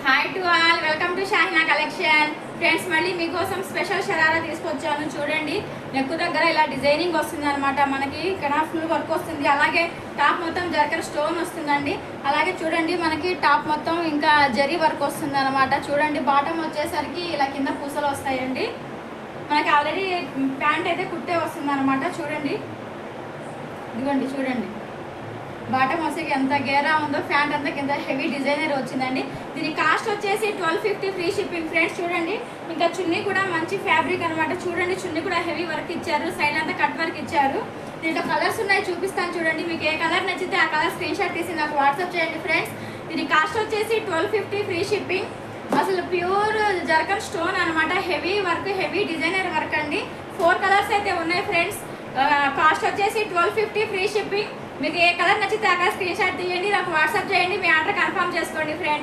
Hi to all, welcome to Shahina collection. Friends, మళ్ళీ మీకోసం special sharara తీసుకొచ్చాను. చూడండి, నెక్ దగ్గర ఇలా డిజైనింగ్ వస్తుంది అనమాట. మనకి ఇక్కడ ఫుల్ వర్క్ వస్తుంది. అలాగే టాప్ మొత్తం జర్కర్ స్టోన్ వస్తుందండి. అలాగే చూడండి, మనకి టాప్ మొత్తం ఇంకా జరీ వర్క్ వస్తుంది అనమాట. చూడండి, బాటమ్ వచ్చేసరికి ఇలా కింద పూసలు వస్తాయండి. మనకి ఆల్రెడీ ప్యాంట్ అయితే కుట్టే వస్తుంది అనమాట. చూడండి, ఇదిగోండి చూడండి, బాటమ్ వచ్చి ఎంత గేరా ఉందో, ప్యాంట్ అంతా కింద హెవీ డిజైనర్ వచ్చిందండి. దీని కాస్ట్ వచ్చేసి 1250 ఫ్రీ షిప్పింగ్. ఫ్రెండ్స్ చూడండి, ఇంకా చున్నీ కూడా మంచి ఫ్యాబ్రిక్ అనమాట. చూడండి, చున్నీ కూడా హెవీ వర్క్ ఇచ్చారు, సైడ్ అంతా కట్ వర్క్ ఇచ్చారు. దీంట్లో కలర్స్ ఉన్నాయి, చూపిస్తాను చూడండి. మీకు ఏ కలర్ నచ్చితే ఆ కలర్ స్క్రీన్ షాట్ తీసి నాకు వాట్సాప్ చేయండి ఫ్రెండ్స్. దీని కాస్ట్ వచ్చేసి 1250 ఫ్రీ షిప్పింగ్. అసలు ప్యూర్ జర్కన్ స్టోన్ అనమాట, heavy work, heavy designer work అండి. 4 కలర్స్ అయితే ఉన్నాయి ఫ్రెండ్స్. కాస్ట్ వచ్చేసి 1250 ఫ్రీ షిప్పింగ్. మీకు ఏ కలర్ నచ్చితే ఆ కలర్ స్క్రీన్ షాట్ తీయండి, నాకు వాట్సాప్ చేయండి, మీ ఆర్డర్ కన్ఫర్మ్ చేసుకోండి ఫ్రెండ్స్.